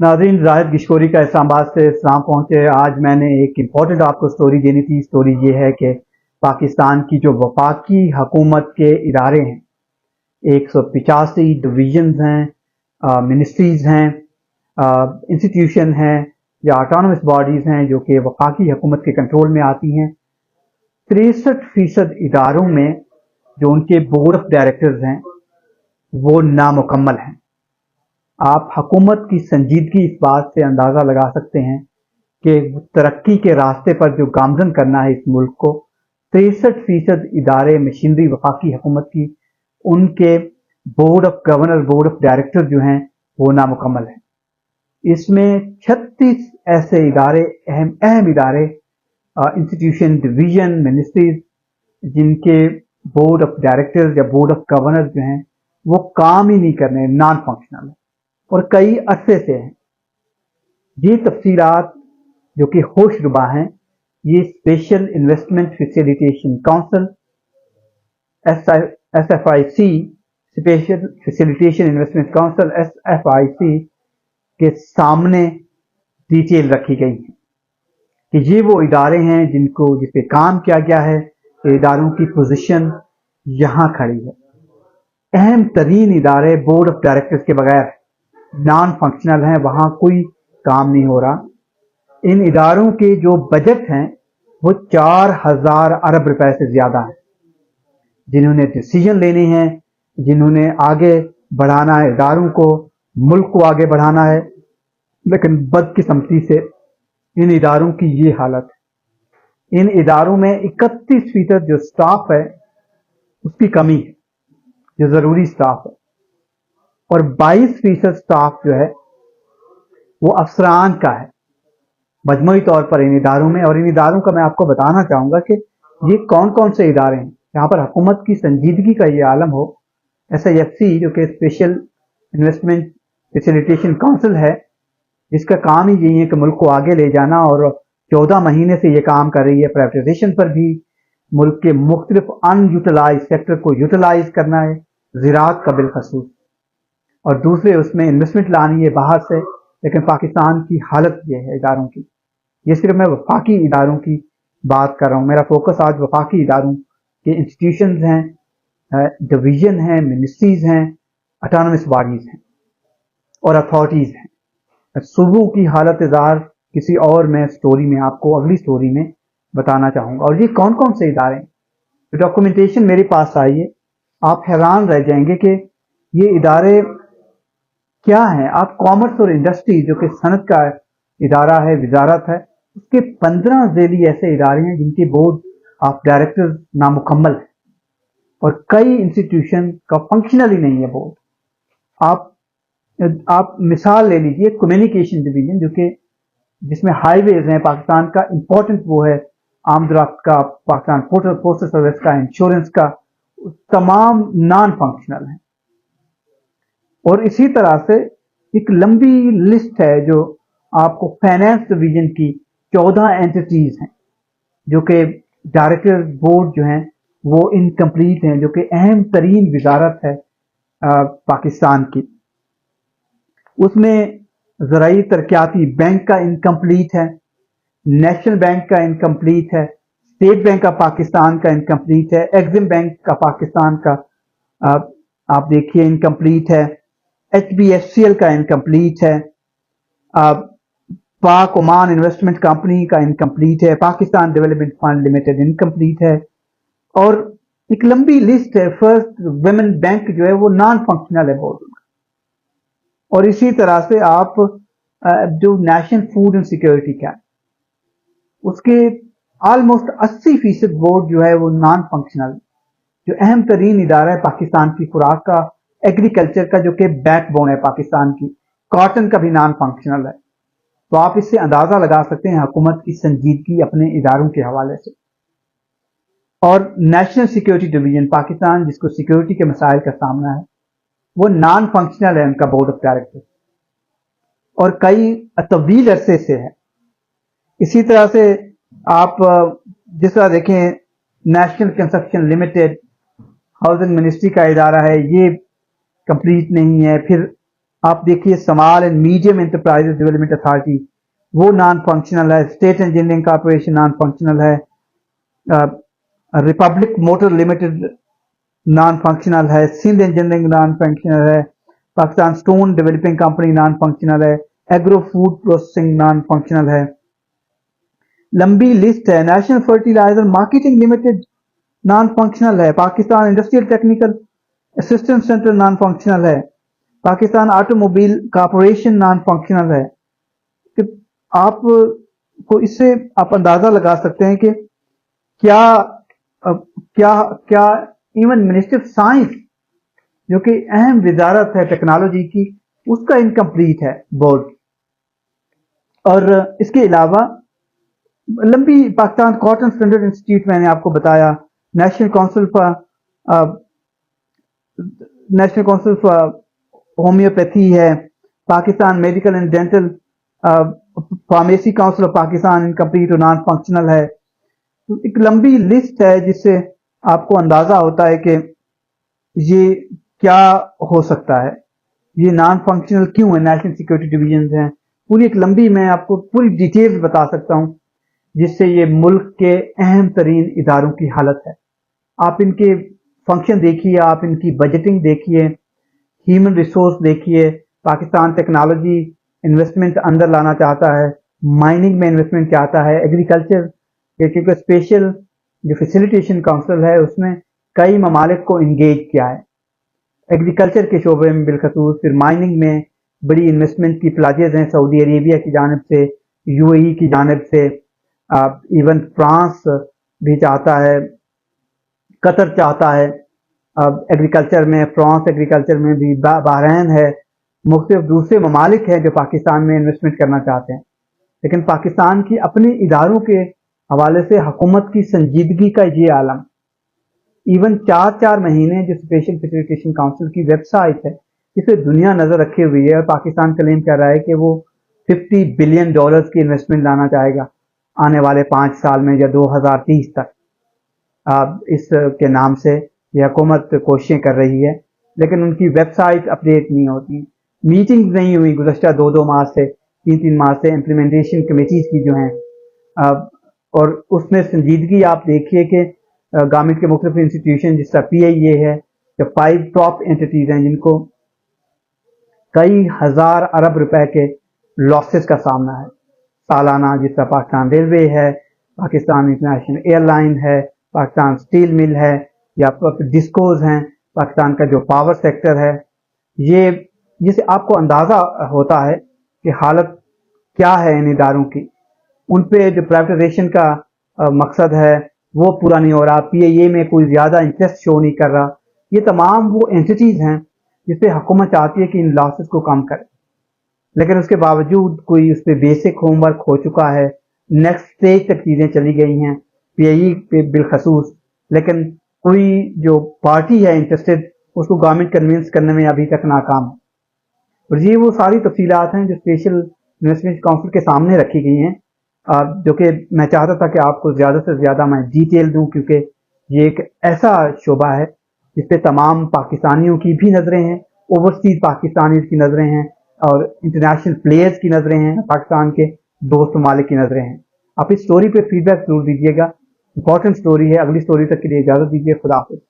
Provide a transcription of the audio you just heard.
नाज़रीन, जाहिद गिशकोरी का इस्लामाबाद से इस्लाम पहुँचे। आज मैंने एक इम्पॉर्टेंट आपको स्टोरी देनी थी। स्टोरी ये है कि पाकिस्तान की जो वफाकी हुकूमत के इदारे हैं, 185 डिवीजन्स हैं, मिनिस्ट्रीज हैं, इंस्टीट्यूशन हैं या ऑटोनमस बॉडीज़ हैं जो कि वफाकी हुकूमत के कंट्रोल में आती हैं। 63% इदारों में जो उनके बोर्ड ऑफ डायरेक्टर्स हैं वो नामुकम्मल हैं। आप हुकूमत की संजीदगी इस बात से अंदाज़ा लगा सकते हैं कि तरक्की के रास्ते पर जो गामजन करना है इस मुल्क को, 63% इदारे मशीनरी वफाकी हुकूमत की, उनके board of governor, board of director जो हैं वो नामुकम्मल हैं। इसमें 36 ऐसे इदारे, अहम इदारे, इंस्टीट्यूशन, डिवीजन, मिनिस्ट्रीज, जिनके बोर्ड ऑफ डायरेक्टर्स या बोर्ड ऑफ गवर्नर जो हैं वो काम ही नहीं करने, नॉन फंक्शनल है और कई अरसे से हैं। ये तफसीलात जो कि होशरुबा हैं, ये special investment facilitation council SFIC, special facilitation investment council SFIC के सामने डिटेल रखी गई है कि ये वो इदारे हैं जिस पे काम किया गया है। इदारों की पोजीशन यहाँ खड़ी है। अहम तरीन इदारे बोर्ड ऑफ डायरेक्टर्स के बगैर नॉन फंक्शनल हैं, वहां कोई काम नहीं हो रहा। इन इदारों के जो बजट हैं वो 4000 अरब रुपए से ज्यादा है। जिन्होंने डिसीजन लेने हैं, जिन्होंने आगे बढ़ाना है इदारों को, मुल्क को आगे बढ़ाना है, लेकिन बदकिस्मती से इन इदारों की ये हालत है। इन इदारों में 31% जो स्टाफ है उसकी कमी है, जो जरूरी स्टाफ है, और 22% स्टाफ जो है वो अफसरान का है मजमूई तौर पर इन इदारों में। और इन इदारों का मैं आपको बताना चाहूंगा कि ये कौन कौन से इदारे हैं जहां पर हुकूमत की संजीदगी का ये आलम हो। SIFC जो कि स्पेशल इन्वेस्टमेंट फैसिलिटेशन काउंसिल है, जिसका काम ही यही है कि मुल्क को आगे ले जाना, और 14 महीने से ये काम कर रही है। प्राइवेटाइजेशन पर भी मुल्क के मुख्तलिफ अनयूटिलाइज सेक्टर को यूटिलाइज करना है, ज़राअत का बिलखसूस, और दूसरे उसमें इन्वेस्टमेंट लानी है बाहर से। लेकिन पाकिस्तान की हालत ये है इदारों की। ये सिर्फ मैं वफाकी इदारों की बात कर रहा हूँ। मेरा फोकस आज वफाकी इदारों के इंस्टीट्यूशंस हैं, डिवीजन हैं, मिनिस्ट्रीज हैं, ऑटोनमस बॉडीज हैं और अथॉरिटीज हैं। सूबों की हालत ज़ार किसी और मैं स्टोरी में आपको अगली स्टोरी में बताना चाहूंगा। और ये कौन कौन से इदारे हैं, तो डॉक्यूमेंटेशन मेरे पास आई है, आप हैरान रह जाएंगे कि ये इदारे क्या हैं। आप कॉमर्स और इंडस्ट्री जो कि सनत का इदारा है, वजारत है, उसके 15 ज़ेली ऐसे इदारे हैं जिनके बोर्ड ऑफ डायरेक्टर्स नामुकम्मल है और कई इंस्टीट्यूशन का फंक्शनल ही नहीं है बोर्ड। आप मिसाल ले लीजिए कम्युनिकेशन डिवीजन, जो कि जिसमें हाईवेज हैं, पाकिस्तान का इंपॉर्टेंट वो है, आमदरफ्त का, पाकिस्तान पोस्टल सर्विस का, इंश्योरेंस का, तमाम नॉन फंक्शनल हैं। और इसी तरह से एक लंबी लिस्ट है जो आपको फाइनेंस डिवीजन की 14 एंटिटीज हैं जो कि डायरेक्टर बोर्ड जो हैं वो इनकम्प्लीट हैं, जो कि अहम तरीन वजारत है पाकिस्तान की। उसमें ज़राई तरक्याती बैंक का इनकम्प्लीट है, नेशनल बैंक का इनकम्प्लीट है, स्टेट बैंक ऑफ पाकिस्तान का इनकम्प्लीट है, एग्जिम बैंक का पाकिस्तान का आप देखिए इनकम्प्लीट है, HBFCL का इनकम्प्लीट है, पाक ओमान इन्वेस्टमेंट कंपनी का इनकम्प्लीट है, Pakistan development fund limited incomplete है, और एक लंबी लिस्ट है। फर्स्ट वुमेन बैंक जो है वो नॉन फंक्शनल है बोर्ड। और इसी तरह से आप जो नेशनल फूड एंड सिक्योरिटी का उसके ऑलमोस्ट 80% बोर्ड जो है वो नॉन फंक्शनल। जो अहम तरीन इदारा है पाकिस्तान की खुराक का, एग्रीकल्चर का, जो कि बैकबोन है पाकिस्तान की, कॉटन का भी नॉन फंक्शनल है। तो आप इससे अंदाजा लगा सकते हैं हुकूमत की संजीदगी अपने इदारों के हवाले से। और नेशनल सिक्योरिटी डिवीजन पाकिस्तान, जिसको सिक्योरिटी के मसाइल का सामना है, वो नॉन फंक्शनल है उनका बोर्ड ऑफ डायरेक्टर, और कई तवील अरसे से है। इसी तरह से आप जिस तरह देखें, national construction limited housing ministry का इदारा है, ये कंप्लीट नहीं है। फिर आप देखिए small and medium enterprises development authority वो नॉन फंक्शनल है, state engineering corporation non functional है, republic motor limited non functional है, सिंध इंजीनियरिंग नॉन फंक्शनल है, Pakistan stone developing company non functional है, agro food processing non functional है। लंबी list है। National fertilizer marketing limited non functional है, Pakistan industrial technical assistance centre non functional है, Pakistan automobile corporation non functional है। कि आप को इससे आप अंदाजा लगा सकते हैं कि क्या क्या क्या इवन मिनिस्ट्री ऑफ साइंस जो कि अहम वजारत है टेक्नोलॉजी की, उसका इनकम्प्लीट है बोर्ड। और इसके अलावा लंबी पाकिस्तान कॉटन स्टैंडर्ड इंस्टीट्यूट मैंने आपको बताया, नेशनल काउंसिल फॉर होम्योपैथी है, Pakistan medical and dental pharmacy council of Pakistan incomplete और नॉन फंक्शनल है। तो एक लंबी लिस्ट है जिससे आपको अंदाजा होता है कि ये क्या हो सकता है, ये नॉन फंक्शनल क्यों है, नेशनल सिक्योरिटी डिवीजन हैं, पूरी एक लंबी, मैं आपको पूरी डिटेल्स बता सकता हूं जिससे ये मुल्क के अहम तरीन इदारों की हालत है। आप इनके फंक्शन देखिए, आप इनकी बजटिंग देखिए, ह्यूमन रिसोर्स देखिए। पाकिस्तान टेक्नोलॉजी इन्वेस्टमेंट अंदर लाना चाहता है, माइनिंग में इन्वेस्टमेंट चाहता है, एग्रीकल्चर क्योंकि स्पेशल जो फैसिलिटेशन काउंसिल है उसने कई ममालिक को इंगेज किया है एग्रीकल्चर के शोबे में बिलखसूस। फिर माइनिंग में बड़ी इन्वेस्टमेंट की प्लाजेज हैं सऊदी अरेबिया की जानिब से, यूएई की जानिब से, इवन फ्रांस भी चाहता है, कतर चाहता है एग्रीकल्चर में, फ्रांस एग्रीकल्चर में भी, बहरैन है, मुख्तलिफ दूसरे ममालिक हैं जो पाकिस्तान में इन्वेस्टमेंट करना चाहते हैं। लेकिन पाकिस्तान की अपने इदारों के हवाले से हुकूमत की संजीदगी का ये आलम, इवन 4-4 महीने जो स्पेशल फैसिलिटेशन काउंसिल की वेबसाइट है इस पर दुनिया नजर रखे हुई है और पाकिस्तान क्लेम कर रहा है कि वो $50 बिलियन की इन्वेस्टमेंट लाना चाहेगा आने वाले 5 साल में या 2030 तक। इसके नाम से ये हुकूमत कोशिशें कर रही है लेकिन उनकी वेबसाइट अपडेट नहीं होती, मीटिंग्स नहीं हुई गुज़श्ता 2-2 माह से, 3-3 माह से इम्प्लीमेंटेशन कमेटीज की जो हैं। और उसमें संजीदगी आप देखिए कि गवर्नमेंट के मुख्तलिफ इंस्टीट्यूशन जिस तरह PIA है, जो 5 टॉप एंटिटीज हैं जिनको कई हजार अरब रुपए के लॉसेस का सामना है सालाना, जिस तरह पाकिस्तान रेलवे है, पाकिस्तान इंटरनेशनल एयरलाइन है, पाकिस्तान स्टील मिल है, या डिस्कोज हैं, पाकिस्तान का जो पावर सेक्टर है। ये जिससे आपको अंदाजा होता है कि हालत क्या है इन इदारों की। उन पे जो प्राइवेटाइजेशन का मकसद है वो पूरा नहीं हो रहा, PIA में कोई ज्यादा इंटरेस्ट शो नहीं कर रहा। ये तमाम वो एंटिटीज हैं जिसपे हुकूमत चाहती है कि इन लॉसेस को कम करे, लेकिन उसके बावजूद कोई उस पर बेसिक होमवर्क हो चुका है, नेक्स्ट स्टेज तक चीजें चली गई हैं PIA पे बिलखसूस, लेकिन कोई जो पार्टी है इंटरेस्टेड उसको गवर्नमेंट कन्विंस करने में अभी तक नाकाम है। और ये वो सारी तफसीलात हैं जो स्पेशल इन्वेस्टमेंट काउंसिल के सामने रखी गई हैं, जो कि मैं चाहता था कि आपको ज़्यादा से ज़्यादा मैं डिटेल दूं, क्योंकि ये एक ऐसा शोबा है जिस पे तमाम पाकिस्तानियों की भी नज़रें हैं, ओवरसीज पाकिस्तानी की नज़रें हैं और इंटरनेशनल प्लेयर्स की नज़रें हैं, पाकिस्तान के दोस्त ममालिक की नज़रें हैं। आप इस स्टोरी पे फीडबैक जरूर दीजिएगा, इंपॉर्टेंट स्टोरी है। अगली स्टोरी तक के लिए इजाज़त दीजिए, खुदा हाफिज़।